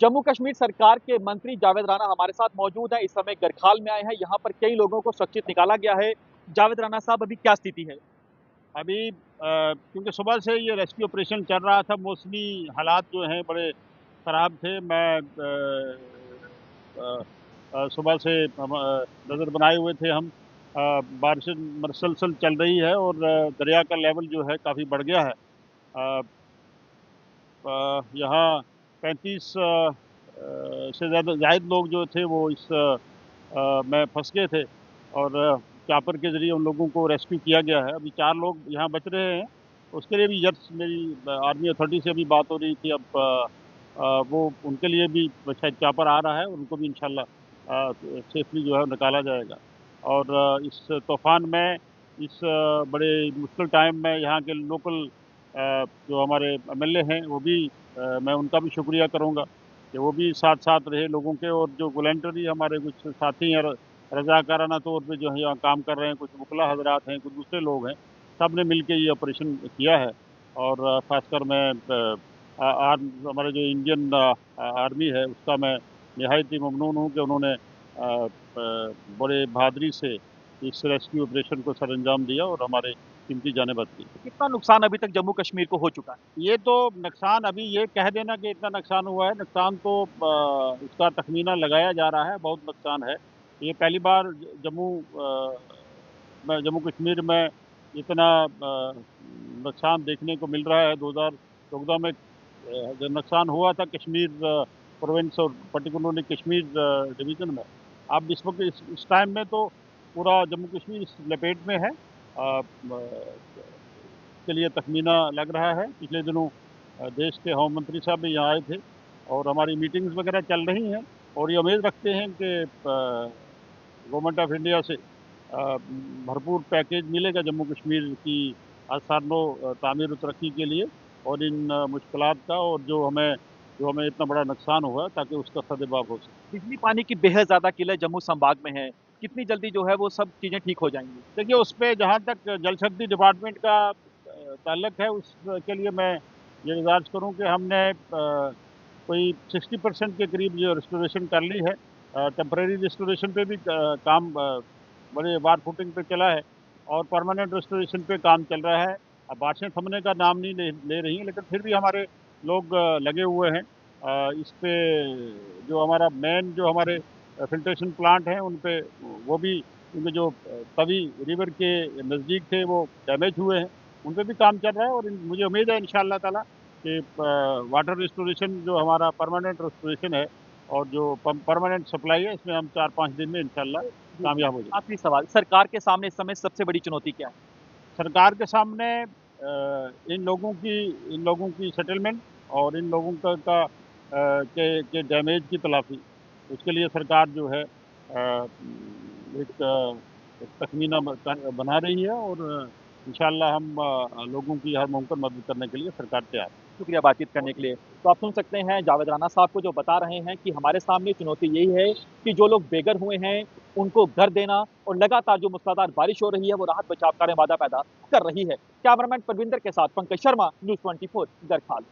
जम्मू कश्मीर सरकार के मंत्री जावेद राणा हमारे साथ मौजूद है। इस समय गरखाल में आए हैं। यहाँ पर कई लोगों को सुरक्षित निकाला गया है। जावेद राणा साहब, अभी क्या स्थिति है? अभी क्योंकि सुबह से ये रेस्क्यू ऑपरेशन चल रहा था, मौसमी हालात जो हैं बड़े ख़राब थे। मैं सुबह से नज़र बनाए हुए थे हम। बारिश मुसलसल चल रही है और दरिया का लेवल जो है काफ़ी बढ़ गया है। यहाँ 35 से ज़्यादा जायद लोग जो थे वो इस में फंस गए थे और चापर के ज़रिए उन लोगों को रेस्क्यू किया गया है। अभी 4 लोग यहाँ बच रहे हैं। उसके लिए भी जस्ट मेरी आर्मी अथॉरिटी से अभी बात हो रही थी। अब वो उनके लिए भी शायद चापर आ रहा है, उनको भी इंशाल्लाह सेफली जो है निकाला जाएगा। और इस तूफ़ान में, इस बड़े मुश्किल टाइम में यहाँ के लोकल जो हमारे एमएलए हैं वो भी, मैं उनका भी शुक्रिया करूँगा कि वो भी साथ साथ रहे लोगों के। और जो वॉलंटरी हमारे कुछ साथी हैं, रज़ाकाराना तौर पे जो है यहाँ काम कर रहे हैं, कुछ वकला हजरात हैं, कुछ दूसरे लोग हैं, सब ने मिल के ये ऑपरेशन किया है। और ख़ासकर मैं हमारे जो इंडियन आर्मी है उसका मैं निहायत ही ममनून हूँ कि उन्होंने बड़े बहादुरी से इस रेस्क्यू ऑपरेशन को सरअंजाम दिया और हमारे कीमती जानें बच गई। कितना नुकसान अभी तक जम्मू कश्मीर को हो चुका है? ये तो नुकसान, अभी ये कह देना कि इतना नुकसान हुआ है, नुकसान तो उसका तखमीना लगाया जा रहा है, बहुत नुकसान है। ये पहली बार जम्मू कश्मीर में इतना नुकसान देखने को मिल रहा है। 2014 में जो नुकसान हुआ था कश्मीर प्रोविंस और पर्टिकुलरली कश्मीर डिवीज़न में। अब इस वक्त इस टाइम में तो पूरा जम्मू कश्मीर इस लपेट में है। के लिए तखमीना लग रहा है। पिछले दिनों देश के होम मंत्री साहब भी यहाँ आए थे और हमारी मीटिंग्स वगैरह चल रही हैं। और ये उम्मीद रखते हैं कि गवर्नमेंट ऑफ इंडिया से भरपूर पैकेज मिलेगा जम्मू कश्मीर की आसानो तामीर और तरक्की के लिए और इन मुश्किलात का, और जो हमें इतना बड़ा नुकसान हुआ ताकि उसका सद्भाव हो सके। बिजली पानी की बेहद ज्यादा किल्लत जम्मू संभाग में है। कितनी जल्दी जो है वो सब चीजें ठीक हो जाएंगी? देखिए, उस पर जहाँ तक जल शक्ति डिपार्टमेंट का ताल्लुक है, उसके लिए मैं ये गुजारिश करूँ कि हमने कोई 60% के करीब जो रिस्टोरेशन कर ली है। टेम्परेरी रिस्टोरेशन पे भी काम बड़े वार फुटिंग पे चला है और परमानेंट रिस्टोरेशन पे काम चल रहा है। अब बारिशें थमने का नाम नहीं ले रही हैं, लेकिन फिर भी हमारे लोग लगे हुए हैं इस पे। जो हमारा मेन जो हमारे फिल्ट्रेशन प्लांट हैं उन पे, वो भी उनके जो तवी रिवर के नज़दीक थे वो डैमेज हुए हैं, उन पे भी काम चल रहा है। और मुझे उम्मीद है इंशाअल्लाह ताला कि वाटर रिस्टोरेशन जो हमारा परमानेंट रिस्टोरेशन है और जो परमानेंट सप्लाई है, इसमें हम 4-5 दिन में इंशाअल्लाह कामयाब हो जाएंगे। आखिरी सवाल, सरकार के सामने इस समय सबसे बड़ी चुनौती क्या है? सरकार के सामने इन लोगों की सेटलमेंट और इन लोगों के डैमेज की तलाफी, उसके लिए सरकार जो है एक तखमीना बना रही है। और इंशाअल्लाह हम लोगों की हर मुमकिन मदद करने के लिए सरकार तैयार है। शुक्रिया बातचीत करने के लिए। तो आप सुन सकते हैं जावेद राणा साहब को, जो बता रहे हैं कि हमारे सामने चुनौती यही है कि जो लोग बेघर हुए हैं उनको घर देना, और लगातार जो मूसलाधार बारिश हो रही है वो राहत बचाव कार्य बाधा पैदा कर रही है। कैमरामैन परविंदर के साथ पंकज शर्मा, न्यूज़ 24 गरखाल।